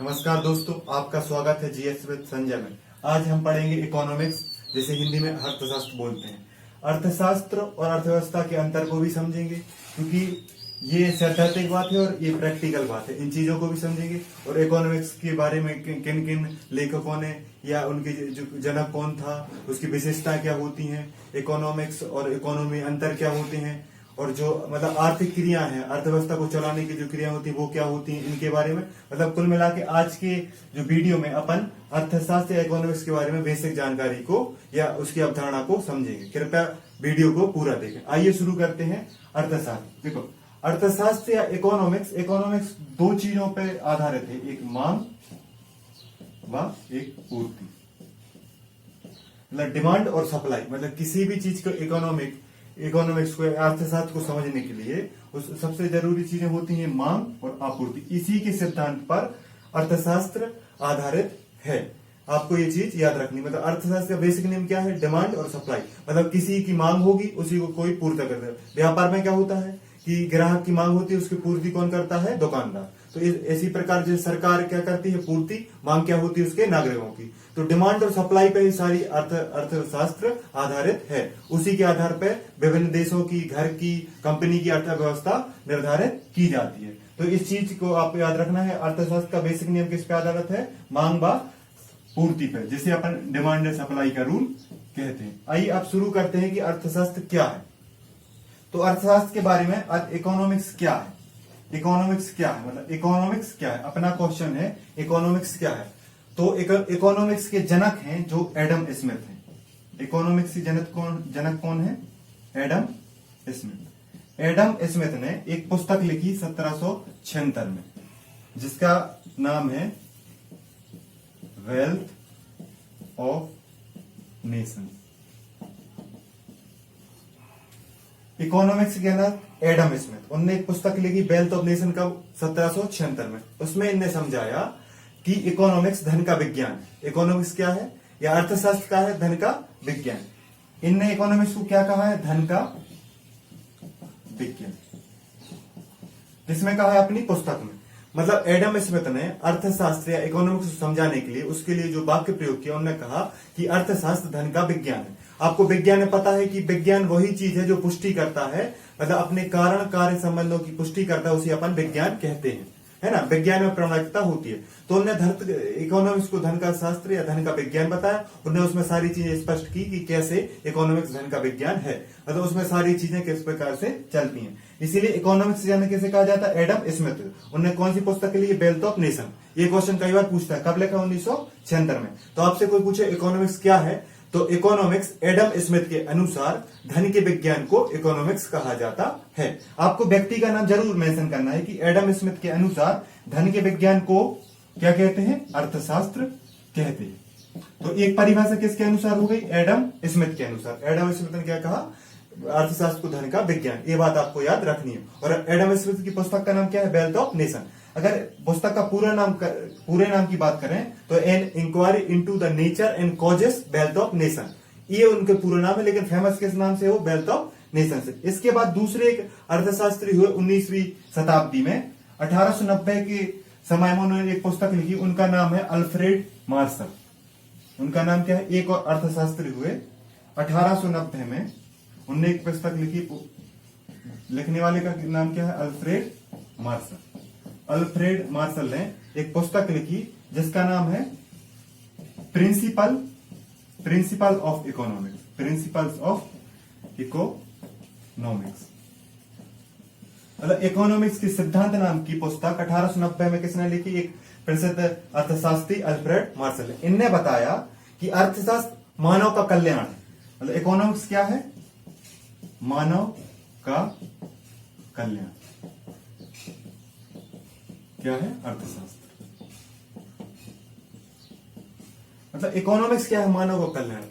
नमस्कार दोस्तों, आपका स्वागत है जीएस विद संजय में। आज हम पढ़ेंगे इकोनॉमिक्स, जिसे हिंदी में अर्थशास्त्र बोलते हैं। अर्थशास्त्र और अर्थव्यवस्था के अंतर को भी समझेंगे, क्योंकि ये सैद्धांतिक बात है और ये प्रैक्टिकल बात है। इन चीजों को भी समझेंगे और इकोनॉमिक्स के बारे में किन किन लेखकों ने या उनके जो जनक कौन था, उसकी विशेषताएं क्या होती हैं, इकोनॉमिक्स और इकोनॉमी अंतर क्या होते हैं, और जो मतलब आर्थिक क्रिया है, अर्थव्यवस्था को चलाने की जो क्रिया होती है वो क्या होती है, इनके बारे में मतलब कुल मिला के आज के जो वीडियो में अपन अर्थशास्त्र या इकोनॉमिक्स के बारे में बेसिक जानकारी को या उसकी अवधारणा को समझेंगे। कृपया वीडियो को पूरा देखें। आइए शुरू करते हैं। अर्थशास्त्र, देखो अर्थशास्त्र या इकोनॉमिक्स दो चीजों पर आधारित है, एक मांग व एक पूर्ति। मतलब डिमांड और सप्लाई, मतलब किसी भी चीज को इकोनॉमिक्स को, अर्थशास्त्र को समझने के लिए उस सबसे जरूरी चीजें होती हैं मांग और आपूर्ति। इसी के सिद्धांत पर अर्थशास्त्र आधारित है। आपको ये चीज याद रखनी, मतलब अर्थशास्त्र का बेसिक नियम क्या है, डिमांड और सप्लाई। मतलब किसी की मांग होगी, उसी को कोई पूर्ति करता है। व्यापार में क्या होता है कि ग्राहक की मांग होती है, उसकी पूर्ति कौन करता है, दुकानदार। तो इसी प्रकार जो सरकार क्या करती है, पूर्ति, मांग क्या होती है उसके नागरिकों की। तो डिमांड और सप्लाई पे ही सारी अर्थशास्त्र आधारित है। उसी के आधार पर विभिन्न देशों की, घर की, कंपनी की अर्थव्यवस्था निर्धारित की जाती है। तो इस चीज को आपको याद रखना है। अर्थशास्त्र का बेसिक नियम किस पे आधारित है, मांग व पूर्ति पे, जिसे अपन डिमांड एंड सप्लाई का रूल कहते हैं। आइए अब शुरू करते हैं कि अर्थशास्त्र क्या है। तो अर्थशास्त्र के बारे में इकोनॉमिक्स क्या है, इकोनॉमिक्स क्या है, मतलब इकोनॉमिक्स क्या है, अपना क्वेश्चन है इकोनॉमिक्स क्या है। तो इकोनॉमिक्स के जनक हैं जो एडम स्मिथ हैं। इकोनॉमिक्स के जनक कौन है, एडम स्मिथ। एडम स्मिथ ने एक पुस्तक लिखी 1776 में, जिसका नाम है वेल्थ ऑफ नेशन। इकोनॉमिक्स के जनक एडम स्मिथ, उनने एक पुस्तक लिखी वेल्थ ऑफ नेशन का 1776 में। उसमें इनने समझाया कि इकोनॉमिक्स धन का विज्ञान। इकोनॉमिक्स क्या है, या अर्थशास्त्र का है, धन का विज्ञान। इनने इकोनॉमिक्स को क्या कहा है, धन का विज्ञान। किसमें कहा है, अपनी पुस्तक में। मतलब एडम स्मिथ ने अर्थशास्त्र या इकोनॉमिक्स को समझाने के लिए, उसके लिए जो वाक्य प्रयोग किया, उन्होंने कहा कि अर्थशास्त्र धन का विज्ञान है। आपको विज्ञान में पता है कि विज्ञान वही चीज है जो पुष्टि करता है, मतलब अपने कारण कार्य संबंधों की पुष्टि करता है, उसे अपन विज्ञान कहते हैं, है ना। विज्ञान में प्रामाणिकता होती है। तो उन्होंने इकोनॉमिक्स को धन का शास्त्र या धन का विज्ञान बताया। उन्होंने उसमें सारी चीजें स्पष्ट की कि कैसे इकोनॉमिक्स धन का विज्ञान है, मतलब उसमें सारी चीजें किस प्रकार से चलती हैं। इसीलिए इकोनॉमिक्स जाने कैसे कहा जाता है, एडम स्मिथ। उन्होंने कौन सी पुस्तक के लिए, वेल्थ ऑफ नेशन। ये क्वेश्चन कई बार पूछता है, कब लिखा, 1976 में। तो आपसे कोई पूछे इकोनॉमिक्स क्या है, तो इकोनॉमिक्स एडम स्मिथ के अनुसार धन के विज्ञान को इकोनॉमिक्स कहा जाता है। आपको व्यक्ति का नाम जरूर मेंशन करना है कि एडम स्मिथ के अनुसार धन के विज्ञान को क्या कहते हैं, अर्थशास्त्र कहते हैं। तो एक परिभाषा किसके अनुसार हो गई, एडम स्मिथ के अनुसार। एडम स्मिथ ने क्या कहा, अर्थशास्त्र को धन का विज्ञान। ये बात आपको याद रखनी है। और एडम स्मिथ की पुस्तक का नाम क्या है, वेल्थ ऑफ नेशन। अगर पुस्तक का पूरे नाम की बात करें तो an inquiry into the nature and causes wealth of nation, ये उनके पूरा नाम है, लेकिन फेमस किस नाम से हो, वेल्थ ऑफ नेशन से। इसके बाद दूसरे एक अर्थशास्त्री हुए 19वीं शताब्दी में, 1890 के समय में उन्होंने एक पुस्तक लिखी, उनका नाम है अल्फ्रेड मार्शल। उनका नाम क्या है, एक और अर्थशास्त्री हुए 1890 में, उन्होंने एक पुस्तक लिखी, लिखने वाले का नाम क्या है, अल्फ्रेड मार्शल। अल्फ्रेड मार्शल ने एक पुस्तक लिखी जिसका नाम है principle of economics, principles of economics. मतलब इकोनॉमिक्स की सिद्धांत नाम की पुस्तक 1890 में किसने लिखी, एक प्रसिद्ध अर्थशास्त्री अल्फ्रेड मार्शल ने। इनने बताया कि अर्थशास्त्र मानव का कल्याण है। मतलब इकोनॉमिक्स क्या है, मानव का कल्याण। क्या है, अर्थशास्त्र। मतलब इकोनॉमिक्स क्या है, मानव का कल्याण।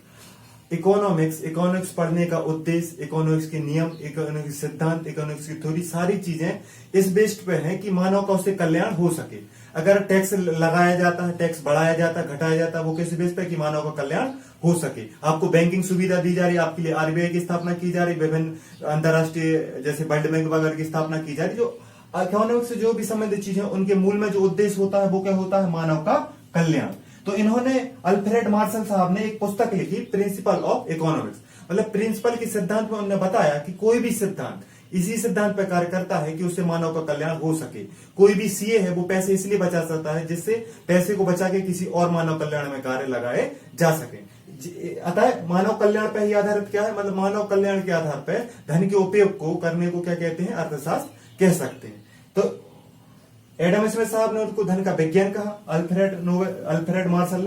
इकोनॉमिक्स पढ़ने का उद्देश्य, इकोनॉमिक्स के नियम, इकोनॉमिक्स सिद्धांत, इकोनॉमिक्स की थ्योरी, सारी चीजें इस बेस्ड पे है कि मानव का उससे कल्याण हो सके। अगर टैक्स लगाया जाता है, टैक्स बढ़ाया जाता है, घटाया जाता है, वो किस बेस पे कि मानव का कल्याण हो सके। आपको बैंकिंग सुविधा दी जा रही है, आपके लिए आरबीआई की स्थापना की जा रही है, विभिन्न अंतर्राष्ट्रीय जैसे वर्ल्ड बैंक वगैरह की स्थापना की जा रही है, जो इकोनॉमिक्स से जो भी संबंधित चीजें उनके मूल में जो उद्देश्य होता है वो क्या होता है, मानव का कल्याण। तो इन्होंने अल्फ्रेड मार्शल साहब ने एक पुस्तक लिखी, प्रिंसिपल ऑफ इकोनॉमिक्स, मतलब प्रिंसिपल के सिद्धांत में उन्होंने बताया कि कोई भी सिद्धांत इसी सिद्धांत पर कार्य करता है कि उससे मानव का कल्याण हो सके। कोई भी सीए है वो पैसे इसलिए बचा सकता है जिससे पैसे को बचा के किसी और मानव कल्याण में कार्य लगाए जा सके। अतः मानव कल्याण पर ही आधारित क्या है, मतलब मानव कल्याण के आधार पर धन के उपयोग को करने को क्या कहते हैं, अर्थशास्त्र कह सकते हैं। तो एडम स्मिथ साहब ने उसको धन का विज्ञान कहा, अल्फ्रेड मार्शल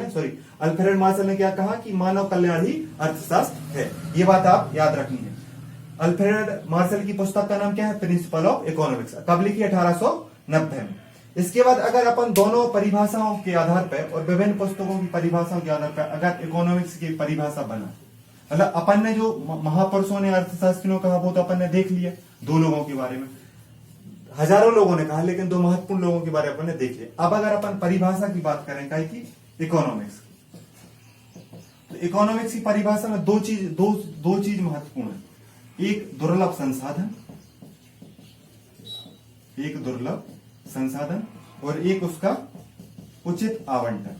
ने क्या कहा कि मानव कल्याण ही अर्थशास्त्र है। ये बात आप याद रखनी है। अल्फ्रेड मार्शल की पुस्तक का नाम क्या है, प्रिंसिपल ऑफ इकोनॉमिक्स, कब लिखी, 1890 में। इसके बाद अगर अपन दोनों परिभाषाओं के आधार पर और विभिन्न पुस्तकों की परिभाषाओं के आधार पर अगर इकोनॉमिक्स की परिभाषा बना, मतलब अपन ने जो महापुरुषों ने अर्थशास्त्रियों कहा वो तो अपन ने देख लिया, दो लोगों के बारे में हजारों लोगों ने कहा, लेकिन दो महत्वपूर्ण लोगों के बारे में अपन ने देख लिया। अब अगर अपन परिभाषा की बात करें काय की, इकोनॉमिक्स की, तो इकोनॉमिक्स की परिभाषा में दो चीज महत्वपूर्ण है। एक दुर्लभ संसाधन और एक उसका उचित आवंटन।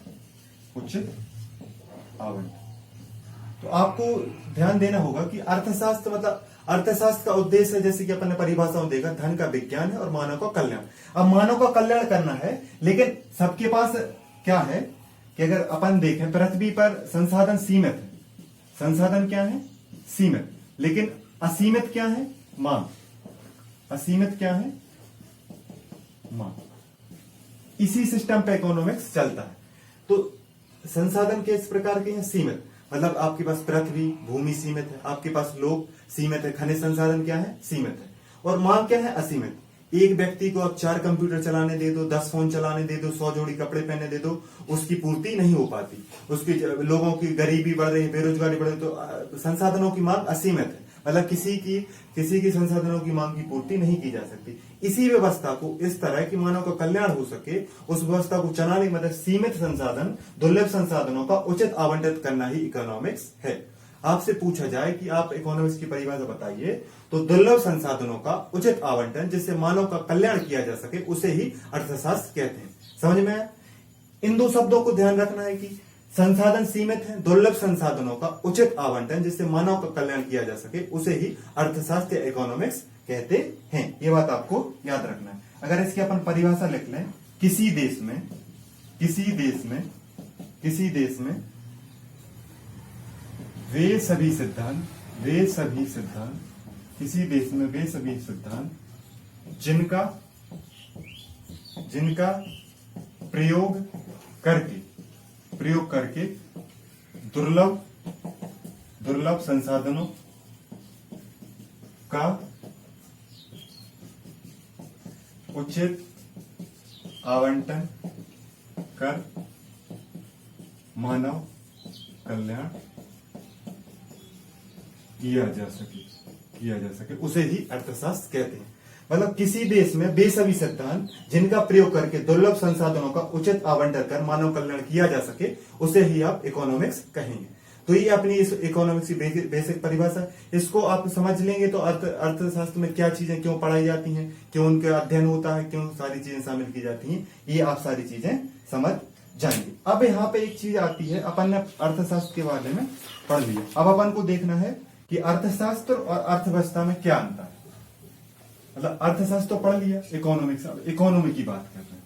तो आपको ध्यान देना होगा कि अर्थशास्त्र मतलब अर्थशास्त्र का उद्देश्य है, जैसे कि अपन ने परिभाषा में देखा, धन का विज्ञान है और मानव का कल्याण। अब मानव का कल्याण करना है, लेकिन सबके पास क्या है कि अगर अपन देखें पृथ्वी पर संसाधन सीमित है, संसाधन क्या है, सीमित, लेकिन असीमित क्या है, मांग। असीमित क्या है, मांग। इसी सिस्टम पे इकोनॉमिक्स चलता है। तो संसाधन किस प्रकार के हैं, सीमित, मतलब आपके पास पृथ्वी भूमि सीमित है, आपके पास लोग सीमित है, खनिज संसाधन क्या है, सीमित है, और मांग क्या है, असीमित। एक व्यक्ति को आप 4 कंप्यूटर चलाने दे दो, 10 फोन चलाने दे दो, 100 जोड़ी कपड़े पहने दे दो, उसकी पूर्ति नहीं हो पाती। उसकी लोगों की गरीबी बढ़ रही है, बेरोजगारी बढ़ रही, तो संसाधनों की मांग असीमित है, मतलब किसी की संसाधनों की मांग की पूर्ति नहीं की जा सकती। इसी व्यवस्था को इस तरह कि मानव का कल्याण हो सके, उस व्यवस्था को चलाने की मतलब सीमित संसाधन, दुर्लभ संसाधनों का उचित आवंटित करना ही इकोनॉमिक्स है। आपसे पूछा जाए कि आप इकोनॉमिक्स की परिभाषा बताइए, तो दुर्लभ संसाधनों का उचित आवंटन जिससे मानव का कल्याण किया जा सके उसे ही अर्थशास्त्र कहते हैं। समझ में आया? इन दो शब्दों को ध्यान रखना है कि संसाधन सीमित है, दुर्लभ संसाधनों का उचित आवंटन जिससे मानव का कल्याण किया जा सके उसे ही अर्थशास्त्र या इकोनॉमिक्स कहते हैं। ये बात आपको याद रखना है। अगर इसकी अपन परिभाषा लिख लें, किसी देश में वे सभी सिद्धांत किसी देश में वे सभी सिद्धांत जिनका प्रयोग करके दुर्लभ संसाधनों का उचित आवंटन कर मानव कल्याण किया जा सके उसे ही अर्थशास्त्र कहते हैं। मतलब किसी देश में वे सभी सिद्धांत जिनका प्रयोग करके दुर्लभ संसाधनों का उचित आवंटन कर मानव कल्याण किया जा सके उसे ही आप इकोनॉमिक्स कहेंगे। तो ये अपनी इस इकोनॉमिक्स की बेसिक परिभाषा। इसको आप समझ लेंगे तो अर्थशास्त्र में क्या चीजें क्यों पढ़ाई जाती हैं, क्यों उनका अध्ययन होता है, क्यों सारी चीजें शामिल की जाती हैं, ये आप सारी चीजें समझ जाएंगे। अब यहाँ पे एक चीज आती है, अपन ने अर्थशास्त्र के बारे में पढ़ लिया, अब अपन को देखना है कि अर्थशास्त्र और अर्थव्यवस्था में क्या अंतर है। मतलब अर्थशास्त्र तो पढ़ लिया, इकोनॉमिक्स, अब इकोनॉमी की बात कर रहे हैं।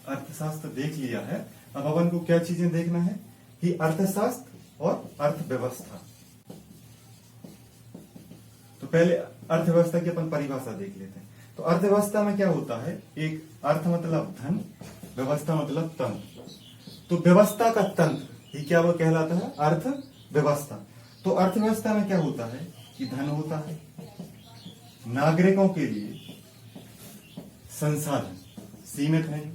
अर्थशास्त्र देख लिया है, अब अपन को क्या चीजें देखना है कि अर्थशास्त्र और अर्थव्यवस्था। तो पहले अर्थव्यवस्था की अपन परिभाषा देख लेते हैं। तो अर्थव्यवस्था में क्या होता है, एक अर्थ मतलब धन, व्यवस्था मतलब तंत्र। तो व्यवस्था का तंत्र ये क्या वो कहलाता है, अर्थव्यवस्था। तो अर्थव्यवस्था में क्या होता है कि धन होता है, नागरिकों के लिए संसाधन सीमित है,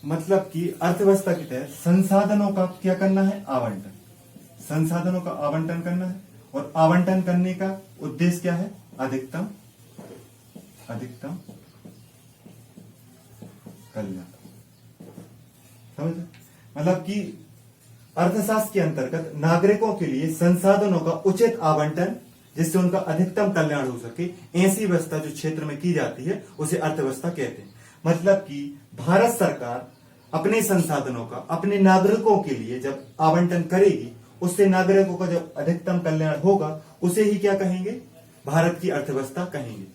मतलब कि अर्थव्यवस्था के तहत संसाधनों का क्या करना है, आवंटन, संसाधनों का आवंटन करना है, और आवंटन करने का उद्देश्य क्या है, अधिकतम कल्याण। समझ? मतलब कि अर्थशास्त्र के अंतर्गत नागरिकों के लिए संसाधनों का उचित आवंटन जिससे उनका अधिकतम कल्याण हो सके, ऐसी व्यवस्था जो क्षेत्र में की जाती है उसे अर्थव्यवस्था कहते हैं। मतलब कि भारत सरकार अपने संसाधनों का अपने नागरिकों के लिए जब आवंटन करेगी, उससे नागरिकों का जब अधिकतम कल्याण होगा, उसे ही क्या कहेंगे, भारत की अर्थव्यवस्था कहेंगे।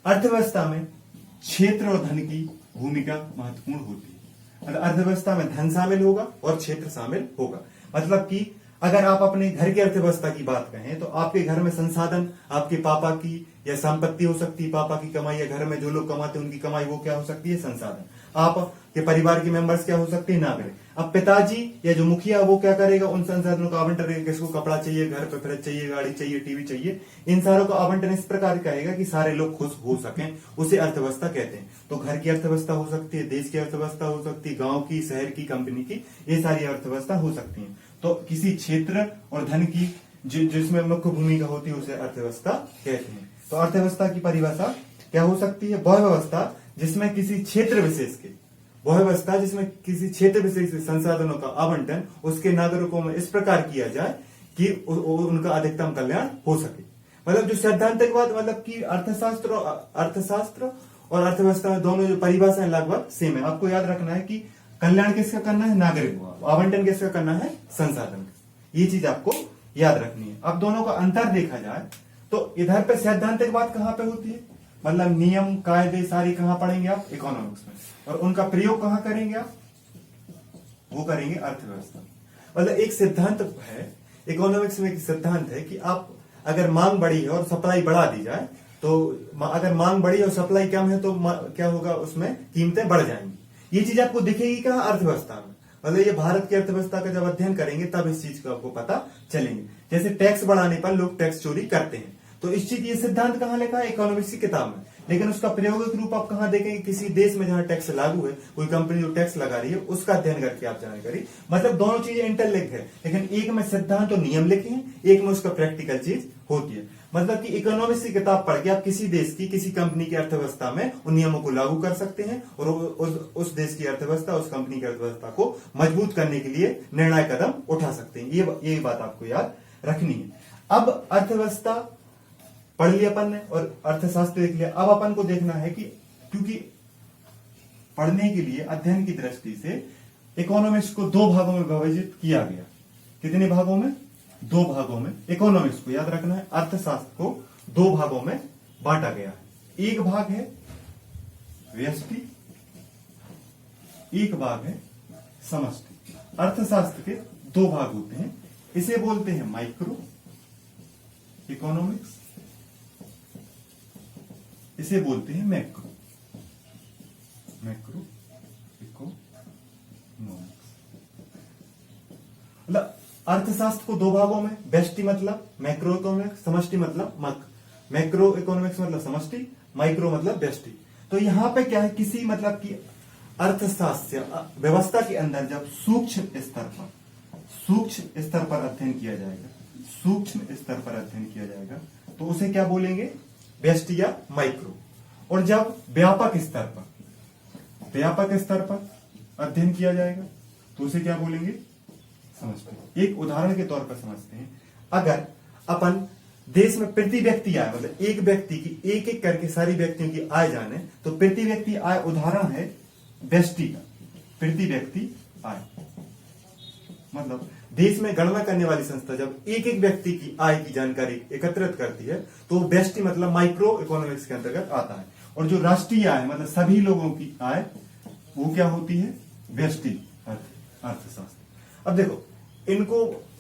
अर्थव्यवस्था में क्षेत्र और धन की भूमिका महत्वपूर्ण होती है। मतलब अर्थव्यवस्था में धन शामिल होगा और क्षेत्र शामिल होगा। मतलब कि अगर आप अपने घर की अर्थव्यवस्था की बात कहें तो आपके घर में संसाधन आपके पापा की या संपत्ति हो सकती है, पापा की कमाई, या घर में जो लोग कमाते हैं उनकी कमाई, वो क्या हो सकती है, संसाधन। आप के परिवार के मेंबर्स क्या हो सकते हैं, नागरिक। अब पिताजी या जो मुखिया वो क्या करेगा, उन संसाधनों का आवंटन करेगा। किसको कपड़ा चाहिए, घर पे फ्रिज चाहिए, गाड़ी चाहिए, टीवी चाहिए, इन सारों का आवंटन इस प्रकार करेगा कि सारे लोग खुश हो सकें, उसे अर्थव्यवस्था कहते हैं। तो घर की अर्थव्यवस्था हो सकती है, देश की अर्थव्यवस्था हो सकती है, गांव की, शहर की, कंपनी की, ये सारी अर्थव्यवस्था हो सकती है। तो किसी क्षेत्र और धन की जिसमें मुख्य भूमिका होती है उसे अर्थव्यवस्था कहते हैं। तो अर्थव्यवस्था की परिभाषा क्या हो सकती है, वह व्यवस्था जिसमें किसी क्षेत्र विशेष के, वह व्यवस्था जिसमें किसी क्षेत्र विशेष के संसाधनों का आवंटन उसके नागरिकों में इस प्रकार किया जाए कि उनका अधिकतम कल्याण हो सके। मतलब जो सैद्धांतिकवाद, मतलब कि अर्थशास्त्र और अर्थव्यवस्था में दोनों जो परिभाषाएं लगभग सेम है। आपको याद रखना है कि कल्याण किसका करना है, नागरिक, आवंटन किसका करना है, संसाधन। ये चीज आपको याद रखनी है। अब दोनों का अंतर देखा जाए तो इधर पे सैद्धांतिकवाद कहां पे होती है, मतलब नियम कायदे सारी कहां पढ़ेंगे आप, इकोनॉमिक्स में, और उनका प्रयोग कहां करेंगे आप, वो करेंगे अर्थव्यवस्था। मतलब एक सिद्धांत है इकोनॉमिक्स में, एक सिद्धांत है कि आप अगर मांग बढ़ी है और सप्लाई बढ़ा दी जाए, तो अगर मांग बढ़ी और सप्लाई कम है तो क्या होगा, उसमें कीमतें बढ़ जाएंगी। ये चीज आपको दिखेगी कहां, अर्थव्यवस्था में। मतलब ये भारत की अर्थव्यवस्था का जब अध्ययन करेंगे तब इस चीज का आपको पता चलेंगे। जैसे टैक्स बढ़ाने पर लोग टैक्स चोरी करते हैं, तो इस चीज ये सिद्धांत कहां लिखा है, इकोनॉमिक्स की किताब में। लेकिन उसका प्रायोगिक रूप आप कहां देखेंगे, किसी देश में जहां टैक्स लागू है, कोई कंपनी जो टैक्स लगा रही है उसका अध्ययन करके आप जानकारी। मतलब दोनों चीजें इंटरलिंक है, लेकिन एक में सिद्धांत और नियम लिखे हैं, एक में उसका प्रैक्टिकल चीज होती है। मतलब कि इकोनॉमिक्स की किताब पढ़ के आप किसी देश की, किसी कंपनी की अर्थव्यवस्था में उन नियमों को लागू कर सकते हैं और उस देश की अर्थव्यवस्था, उस कंपनी की अर्थव्यवस्था को मजबूत करने के लिए निर्णायक कदम उठा सकते हैं। ये बात आपको याद रखनी है। अब अर्थव्यवस्था पढ़ लिया अपन ने और अर्थशास्त्र देख लिया। अब अपन को देखना है कि क्योंकि पढ़ने के लिए अध्ययन की दृष्टि से इकोनॉमिक्स को दो भागों में विभाजित किया गया। कितने भागों में, दो भागों में। इकोनॉमिक्स को याद रखना है, अर्थशास्त्र को दो भागों में बांटा गया है। एक भाग है व्यष्टि, एक भाग है समष्टि। अर्थशास्त्र के दो भाग होते हैं, इसे बोलते हैं माइक्रो इकोनॉमिक्स, इसे बोलते हैं मैक्रो इकोनॉमिक्स। मतलब अर्थशास्त्र को दो भागों में, व्यष्टि मतलब मैक्रो इकोनॉमिक्स, समष्टि मतलब मक। मैक्रो इकोनॉमिक्स मतलब समष्टि, माइक्रो मतलब व्यष्टि। तो यहां पे क्या है, किसी मतलब की अर्थशास्त्र व्यवस्था के अंदर जब सूक्ष्म स्तर पर अध्ययन किया जाएगा, सूक्ष्म स्तर पर अध्ययन किया जाएगा तो उसे क्या बोलेंगे, व्यष्टि या माइक्रो। और जब व्यापक स्तर पर अध्ययन किया जाएगा तो उसे क्या बोलेंगे, समष्टि। एक उदाहरण के तौर पर समझते हैं, अगर अपन देश में प्रति व्यक्ति आय, मतलब एक व्यक्ति की एक एक करके सारी व्यक्तियों की आय जाने, तो प्रति व्यक्ति आय उदाहरण है व्यष्टि का, प्रति व्यक्ति आय। मतलब देश में गणना करने वाली संस्था जब एक एक व्यक्ति की आय की जानकारी एकत्रित करती है तो व्यष्टि मतलब माइक्रो इकोनॉमिक्स के अंतर्गत आता है। और जो राष्ट्रीय आय मतलब सभी लोगों की आय, वो क्या होती है, व्यष्टि अर्थशास्त्र। अब देखो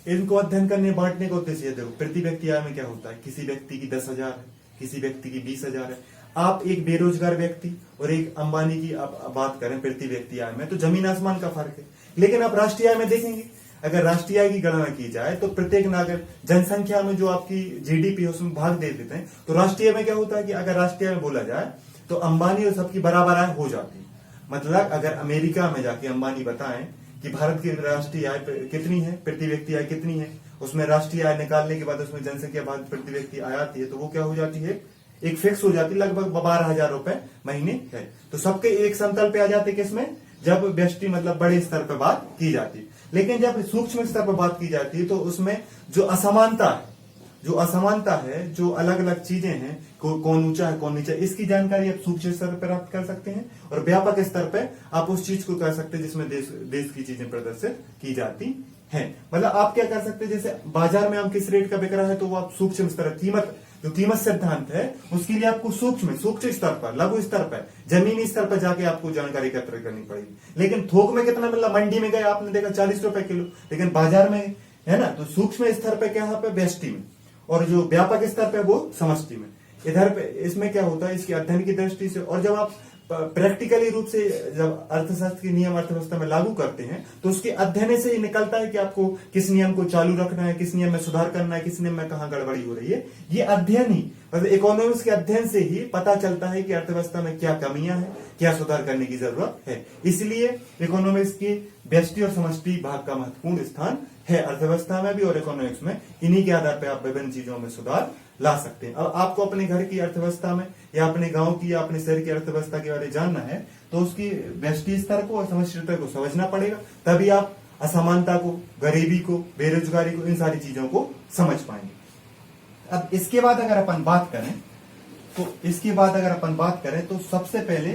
इनको अध्ययन करने बांटने का उद्देश्य, देखो प्रति व्यक्ति आय में क्या होता है, किसी व्यक्ति की 10,000 है, किसी व्यक्ति की 20,000 है। आप एक बेरोजगार व्यक्ति और एक अंबानी की आप बात करें प्रति व्यक्ति आय में, तो जमीन आसमान का फर्क है। लेकिन आप राष्ट्रीय आय में देखेंगे, अगर राष्ट्रीय आय की गणना की जाए तो प्रत्येक नागरिक जनसंख्या में जो आपकी जीडीपी है उसमें भाग दे देते हैं। तो राष्ट्रीय में क्या होता है कि अगर राष्ट्रीय में बोला जाए तो अंबानी और सबकी बराबर आय हो जाती है। मतलब अगर अमेरिका में जाके अंबानी बताएं कि भारत की राष्ट्रीय आय कितनी है, प्रति व्यक्ति आय कितनी है, उसमें राष्ट्रीय आय निकालने के बाद उसमें जनसंख्या भाग प्रति व्यक्ति आय आती है, तो वो क्या हो जाती है, एक फिक्स हो जाती है, लगभग 12,000 रुपए महीने है। तो सबके एक समतल पे आ जाते, किसमें, जब व्यष्टि मतलब बड़े स्तर पर बात की जाती है। लेकिन जब सूक्ष्म स्तर पर बात की जाती है तो उसमें जो असमानता है जो असमानता है, जो अलग अलग चीजें हैं, कौन ऊंचा है कौन नीचा, इसकी जानकारी आप सूक्ष्म स्तर पर प्राप्त कर सकते हैं, और व्यापक स्तर पे आप उस चीज को कर सकते हैं जिसमें देश की चीजें प्रदर्शित की जाती हैं। मतलब आप क्या कर सकते हैं, जैसे बाजार में आम किस रेट का बिक रहा है, तो वो आप सूक्ष्म स्तर कीमत, जो कीमत सिद्धांत है उसके लिए आपको सूक्ष्म स्तर पर, लघु स्तर पर, जमीनी स्तर पर जाके आपको जानकारी एकत्र करनी पड़ेगी। लेकिन थोक में कितना मिल रहा, मंडी में गए आपने देखा 40 रुपए किलो, लेकिन बाजार में है ना, तो सूक्ष्म स्तर पे क्या है, व्यष्टि में, और जो व्यापक स्तर पे वो समष्टि में। इधर पे इसमें क्या होता है, इसके अध्ययन की दृष्टि से, और जब आप प्रैक्टिकली रूप से जब अर्थशास्त्र के नियम अर्थव्यवस्था में लागू करते हैं, तो उसके अध्ययन से ही निकलता है कि आपको किस नियम को चालू रखना है, किस नियम में सुधार करना है, किस नियम में कहां गड़बड़ी हो रही है। ये अध्ययन ही, मतलब इकोनॉमिक्स के अध्ययन से ही पता चलता है कि अर्थव्यवस्था में क्या कमियां हैं, क्या सुधार करने की जरूरत है। इसलिए इकोनॉमिक्स के व्यष्टि और समष्टि भाग का महत्वपूर्ण स्थान है अर्थव्यवस्था में भी और इकोनॉमिक्स में। इन्हीं के आधार पर आप विभिन्न चीजों में सुधार ला सकते हैं। अब आपको अपने घर की अर्थव्यवस्था में या अपने गांव की या अपने शहर की अर्थव्यवस्था के बारे में जानना है, तो उसकी व्यष्टि स्तर को और समष्टि स्तर को समझना पड़ेगा, तभी आप असमानता को, गरीबी को, बेरोजगारी को, इन सारी चीजों को समझ पाएंगे। अब इसके बाद अगर अपन बात करें तो सबसे पहले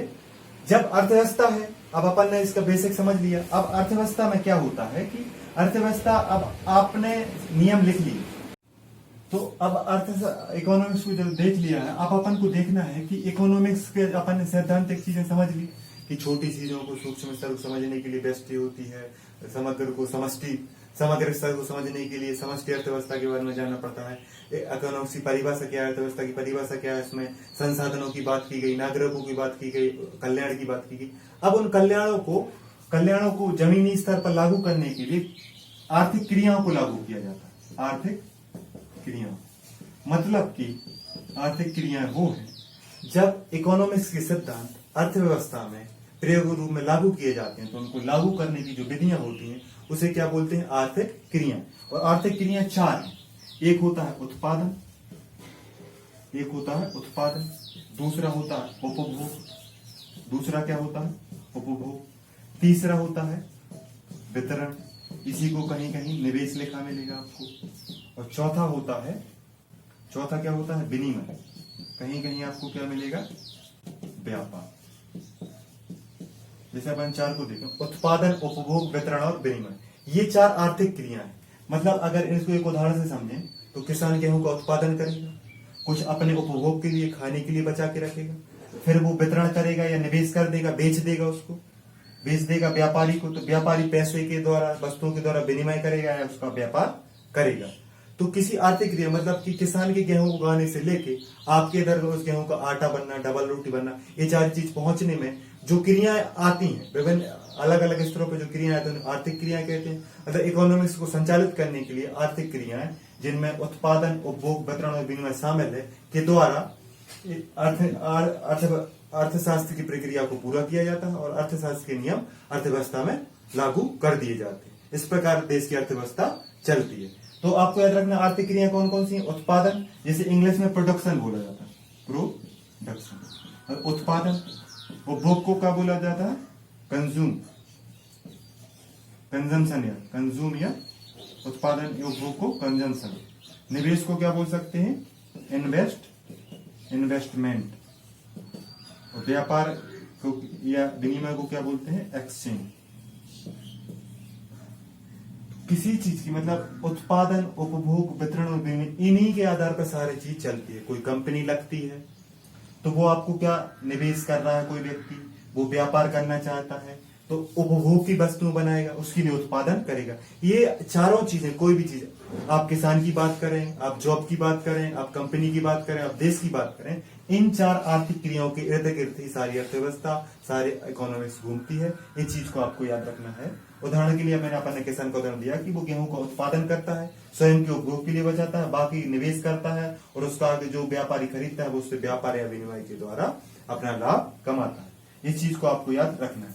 जब अर्थव्यवस्था है, अब अपन ने इसका बेसिक समझ लिया। अब अर्थव्यवस्था में क्या होता है कि अर्थव्यवस्था, अब आपने नियम लिख लिए, तो अब इकोनॉमिक्स को जब देख लिया है, अब अपन को देखना है कि इकोनॉमिक्स के अपन ने सैद्धांतिक चीजें समझ ली कि छोटी चीजों को सूक्ष्म स्तर को समझने के लिए व्यष्टि होती है, समग्र स्तर को समझने के लिए समष्टि अर्थव्यवस्था के बारे में जानना पड़ता है। इकोनॉमिक्स की परिभाषा क्या है, अर्थव्यवस्था की परिभाषा क्या है, इसमें संसाधनों की बात की गई, नागरिकों की बात की गई, कल्याण की बात की गई। अब उन कल्याणों को जमीनी स्तर पर लागू करने के लिए आर्थिक क्रियाओं को लागू किया जाता है। आर्थिक क्रिया मतलब कि आर्थिक क्रियाएं वो है जब इकोनॉमिक्स के सिद्धांत अर्थव्यवस्था में प्रयोग रूप में लागू किए जाते हैं, तो उनको लागू करने की जो विधियां होती हैं उसे क्या बोलते हैं, आर्थिक क्रिया। और आर्थिक क्रियाएं 4 हैं। एक होता है उत्पादन, दूसरा होता है उपभोग, दूसरा क्या होता है, उपभोग, तीसरा होता है वितरण, इसी को कहीं कहीं निवेश लिखा मिलेगा आपको, और चौथा क्या होता है, विनिमय, कहीं कहीं आपको क्या मिलेगा, व्यापार। जैसे अपन 4 को देखें, उत्पादन, उपभोग, वितरण और विनिमय, ये 4 आर्थिक क्रिया है। मतलब अगर इसको एक उदाहरण से समझें तो किसान गेहूं का उत्पादन करेगा, कुछ अपने उपभोग के लिए, खाने के लिए बचा के रखेगा, फिर वो वितरण करेगा या निवेश कर देगा, बेच देगा व्यापारी को, तो व्यापारी पैसे के द्वारा, वस्तुओं के द्वारा विनिमय करेगा या उसका व्यापार करेगा। तो किसी आर्थिक क्रिया, मतलब कि किसान के गेहूं उगाने से लेके आपके इधर उस गेहूं का आटा बनना, डबल रोटी बनना, ये 4 चीज पहुंचने में जो क्रियाएं आती हैं, विभिन्न अलग अलग स्तरों पर जो क्रियाएं आती हैं आर्थिक क्रियाएं कहते हैं। मतलब इकोनॉमिक्स को संचालित करने के लिए आर्थिक क्रियाएं, जिनमें उत्पादन, उपभोग, वितरण और विनिमय शामिल है, के द्वारा अर्थशास्त्र की प्रक्रिया को पूरा किया जाता है और अर्थशास्त्र के नियम अर्थव्यवस्था में लागू कर दिए जाते हैं। इस प्रकार देश की अर्थव्यवस्था चलती है। तो आपको याद रखना आर्थिक क्रिया कौन कौन सी है। उत्पादन, जैसे इंग्लिश में प्रोडक्शन बोला जाता है, प्रोडक्शन। उत्पादन, उपभोग को क्या बोला जाता है, कंज्यूम या उत्पादन, उपभोग को कंजम्पशन। निवेश को क्या बोल सकते हैं, इन्वेस्टमेंट। और व्यापार को या विनिमय को क्या बोलते हैं, एक्सचेंज। किसी चीज की मतलब उत्पादन, उपभोग, वितरण और विनिमय, इन्हीं के आधार पर सारी चीज चलती है। कोई कंपनी लगती है तो वो आपको क्या निवेश कर रहा है, कोई व्यक्ति वो व्यापार करना चाहता है तो उपभोग की वस्तु बनाएगा, उसके लिए उत्पादन करेगा। ये चारों चीजें, कोई भी चीज, आप किसान की बात करें, आप जॉब की बात करें, आप कंपनी की बात करें, आप देश की बात करें, इन 4 आर्थिक क्रियाओं के इर्द गिर्द ही सारी अर्थव्यवस्था, सारे इकोनॉमिक्स घूमती है। इस चीज को आपको याद रखना है। उदाहरण के लिए मैंने अपने किसान का उदाहरण दिया कि वो गेहूं का उत्पादन करता है, स्वयं के उपभोग के लिए बचाता है, बाकी निवेश करता है और उसका आगे जो व्यापारी खरीदता है वो उससे व्यापार या विनिमय के द्वारा अपना लाभ कमाता है। इस चीज को आपको याद रखना है।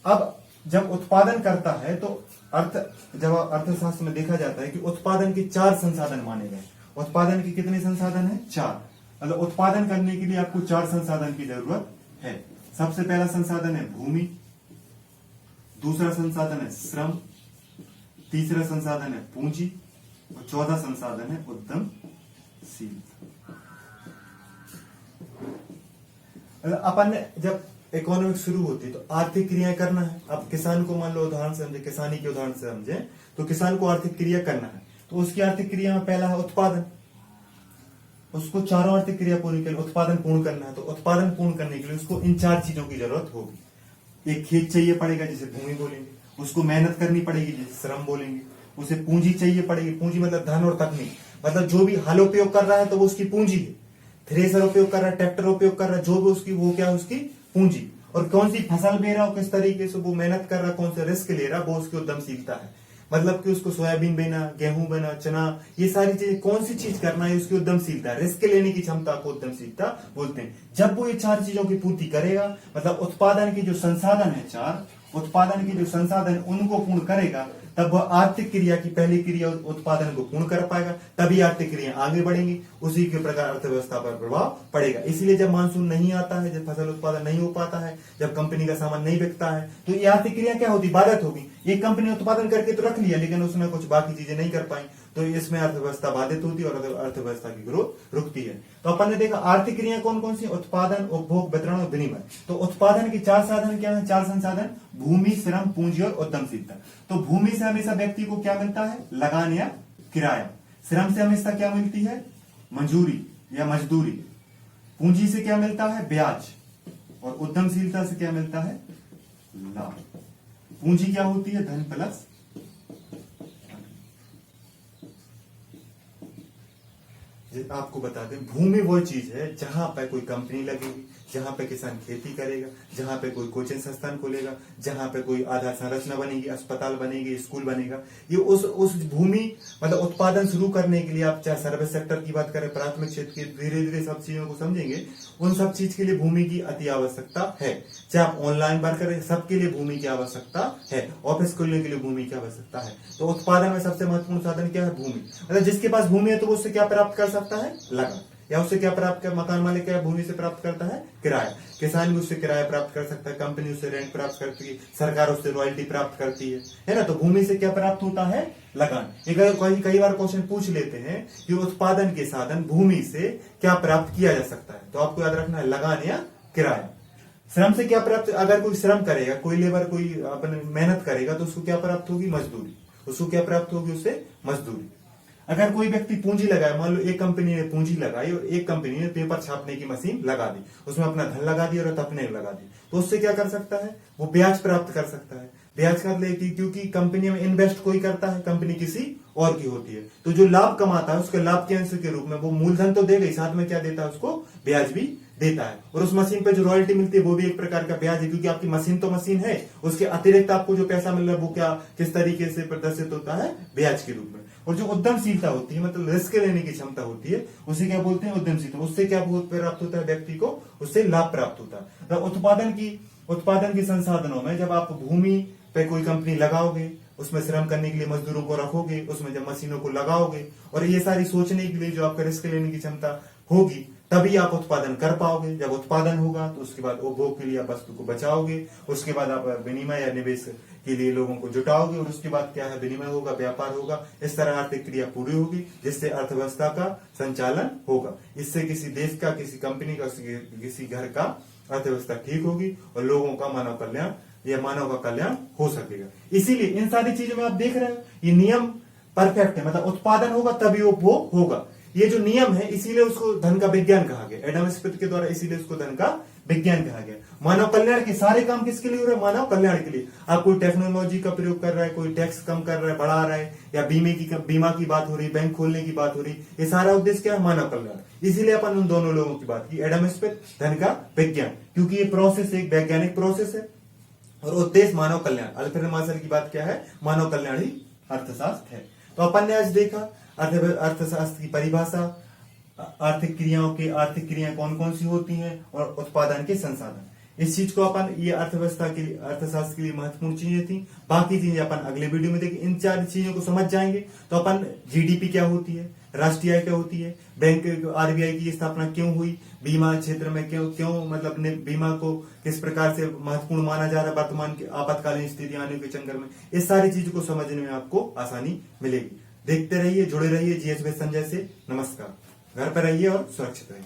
अब जब उत्पादन करता है तो जब अर्थशास्त्र में देखा जाता है कि उत्पादन के 4 संसाधन माने गए। उत्पादन के कितने संसाधन है, 4। मतलब उत्पादन करने के लिए आपको 4 संसाधन की जरूरत है। सबसे पहला संसाधन है भूमि, दूसरा संसाधन है श्रम, तीसरा संसाधन है पूंजी और चौथा संसाधन है उद्यम अपन ने जब इकोनॉमिक्स शुरू होती है तो आर्थिक क्रियाएं करना है। अब किसान को मान लो उदाहरण से समझे, किसानी के उदाहरण से समझे, तो किसान को आर्थिक क्रिया करना है, तो उसकी आर्थिक क्रिया में पहला है उत्पादन। उसको चारों आर्थिक क्रिया पूरी कर उत्पादन पूर्ण करना है, तो उत्पादन पूर्ण करने के लिए उसको इन 4 चीजों की जरूरत होगी। एक खेत चाहिए पड़ेगा जिसे भूमि बोलेंगे, उसको मेहनत करनी पड़ेगी जिसे श्रम बोलेंगे, उसे पूंजी चाहिए पड़ेगी, पूंजी मतलब धन और तकनीक, मतलब जो भी हल उपयोग कर रहा है तो वो उसकी पूंजी है, थ्रेसर उपयोग कर रहा है, ट्रैक्टर उपयोग कर रहा है, जो भी उसकी वो क्या है उसकी पूंजी। और कौन सी फसल बे रहा हो, किस तरीके से वो मेहनत कर रहा है, कौन सा रिस्क ले रहा है, वो उसकी उद्यमशीलता है। मतलब कि उसको सोयाबीन बेना, गेहूं बेना, चना, ये सारी चीजें कौन सी चीज करना है उसकी उद्यमशीलता, रिस्क लेने की क्षमता को उद्यमशीलता बोलते हैं। जब वो ये 4 चीजों की पूर्ति करेगा, मतलब उत्पादन की जो संसाधन है 4, उत्पादन की जो संसाधन उनको पूर्ण करेगा, तब वह आर्थिक क्रिया की पहली क्रिया उत्पादन को पूर्ण कर पाएगा, तभी आर्थिक क्रिया आगे बढ़ेंगी, उसी के प्रकार अर्थव्यवस्था पर प्रभाव पड़ेगा। इसलिए जब मानसून नहीं आता है, जब फसल उत्पादन नहीं हो पाता है, जब कंपनी का सामान नहीं बिकता है, तो ये आर्थिक क्रिया क्या होती, बाधित होगी। एक कंपनी उत्पादन करके तो रख लिया, लेकिन उसने कुछ बाकी चीजें नहीं कर पाई, तो इसमें अर्थव्यवस्था बाधित होती है और अर्थव्यवस्था की ग्रोथ रुकती है। तो अपन ने देखा आर्थिक क्रिया कौन कौन सी, उत्पादन, उपभोग, वितरण और विनिमय। तो उत्पादन के 4 साधन क्या है, 4 संसाधन, भूमि, श्रम, पूंजी और उद्यमशीलता। तो भूमि से हमेशा व्यक्ति को क्या मिलता है, लगान या किराया। श्रम से हमेशा क्या मिलती है, मंजूरी या मजदूरी। पूंजी से क्या मिलता है, ब्याज। और उद्यमशीलता से क्या मिलता है, लाभ। पूंजी क्या होती है, धन प्लस। आपको बता दें, भूमि वो चीज है जहां पर कोई कंपनी लगेगी, जहां पे किसान खेती करेगा, जहां पे कोई कोचिंग संस्थान खोलेगा, जहां पे कोई आधार संरचना बनेगी, अस्पताल बनेगी, स्कूल बनेगा। ये उस भूमि मतलब उत्पादन शुरू करने के लिए, आप चाहे सर्विस सेक्टर की बात करें, प्राथमिक क्षेत्र की, धीरे धीरे सब चीजों को समझेंगे, उन सब चीज के लिए भूमि की अति आवश्यकता है। चाहे आप ऑनलाइन वर्क करें, सबके लिए भूमि की आवश्यकता है, ऑफिस खोलने के लिए भूमि की आवश्यकता है। तो उत्पादन में सबसे महत्वपूर्ण साधन क्या है, भूमि। मतलब जिसके पास भूमि है तो वो उससे क्या प्राप्त कर सकता है, लगान। या उससे क्या प्राप्त कर, मकान मालिक क्या भूमि से प्राप्त करता है, किराया। किसान भी उससे किराया प्राप्त कर सकता है, कंपनी उससे रेंट प्राप्त करती है, सरकार उससे रॉयल्टी प्राप्त करती है ना। तो भूमि से क्या प्राप्त होता है, लगान। कई बार क्वेश्चन पूछ लेते हैं कि उत्पादन के साधन भूमि से क्या प्राप्त किया जा सकता है, तो आपको याद रखना है लगान या किराया। श्रम से क्या प्राप्त, अगर कोई श्रम करेगा, कोई लेबर कोई अपने मेहनत करेगा, तो उसको क्या प्राप्त होगी, मजदूरी। उसको क्या प्राप्त होगी, उससे मजदूरी। अगर कोई व्यक्ति पूंजी लगाए, मान लो एक कंपनी ने पूंजी लगाई और एक कंपनी ने पेपर छापने की मशीन लगा दी, उसमें अपना धन लगा दिया और अपने लगा दी, तो उससे क्या कर सकता है, वो ब्याज प्राप्त कर सकता है। ब्याज कर लेगी, क्योंकि कंपनी में इन्वेस्ट कोई करता है, कंपनी किसी और की होती है। तो जो लाभ कमाता है उसके लाभ के अंश के रूप में वो मूलधन तो देगा ही, साथ में क्या देता है, उसको ब्याज भी देता है। और उस मशीन पे जो रॉयल्टी मिलती है वो भी एक प्रकार का ब्याज है, क्योंकि आपकी मशीन तो मशीन है, उसके अतिरिक्त आपको जो पैसा मिल रहा है वो क्या, किस तरीके से प्रदर्शित होता है, ब्याज के रूप में। और जो उद्यमशीलता होती है, मतलब रिस्क लेने की क्षमता होती है, उसे क्या बोलते हैं, उद्यमशीलता। उससे क्या प्राप्त होता है व्यक्ति को, उससे लाभ प्राप्त होता है। तो उत्पादन की संसाधनों में जब आप भूमि पे कोई कंपनी लगाओगे, उसमें श्रम करने के लिए मजदूरों को रखोगे, उसमें जब मशीनों को लगाओगे, और ये सारी सोचने के लिए जो आपका रिस्क लेने की क्षमता होगी, तभी आप उत्पादन कर पाओगे। जब उत्पादन होगा तो उसके बाद उपभोग के लिए आप वस्तु को बचाओगे, उसके बाद आप विनिमय या निवेश के लिए लोगों को जुटाओगे, और उसके बाद क्या है, विनिमय होगा, व्यापार होगा। इस तरह आर्थिक क्रिया पूरी होगी, जिससे अर्थव्यवस्था का संचालन होगा। इससे किसी देश का, किसी कंपनी का, किसी घर का अर्थव्यवस्था ठीक होगी और लोगों का मानव का कल्याण हो सकेगा। इसीलिए इन सारी चीजों में आप देख रहे हैं ये नियम परफेक्ट है, मतलब उत्पादन होगा तभी उपभोग होगा। ये जो नियम है इसीलिए उसको धन का विज्ञान कहा गया, एडम स्मिथ के द्वारा, इसीलिए उसको धन का विज्ञान कहा गया। मानव कल्याण के सारे काम किसके लिए हो रहे हैं, मानव कल्याण के लिए। आप कोई टेक्नोलॉजी का प्रयोग कर रहा है, कोई टैक्स कम कर रहा है, बढ़ा रहा है, या बीमा की बात हो रही, बैंक खोलने की बात हो रही, ये सारा उद्देश्य क्या है, मानव कल्याण। इसीलिए अपन उन दोनों लोगों की बात की, एडम स्मिथ, धन का विज्ञान, क्योंकि ये प्रोसेस एक वैज्ञानिक प्रोसेस है और उद्देश्य मानव कल्याण। अल्फ्रेड मार्शल की बात क्या है, मानव कल्याण ही अर्थशास्त्र है। तो अपन ने आज देखा अर्थशास्त्र की परिभाषा, आर्थिक क्रियाएं कौन कौन सी होती हैं, और उत्पादन के संसाधन। इस चीज को अपन, ये अर्थशास्त्र के लिए महत्वपूर्ण चीजें थी। बाकी चीजें अपन अगले वीडियो में देखें। इन 4 चीजों को समझ जाएंगे तो अपन जीडीपी क्या होती है, राष्ट्रीय आय क्या होती है, बैंक आरबीआई की स्थापना क्यों हुई, बीमा क्षेत्र में क्यों मतलब बीमा को किस प्रकार से महत्वपूर्ण माना जा रहा है वर्तमान की आपातकालीन स्थिति आने के चक्कर में, इस सारी चीजों को समझने में आपको आसानी मिलेगी। देखते रहिए, जुड़े रहिए जीएस विद संजय से। नमस्कार। घर पर रहिए और सुरक्षित रहिए।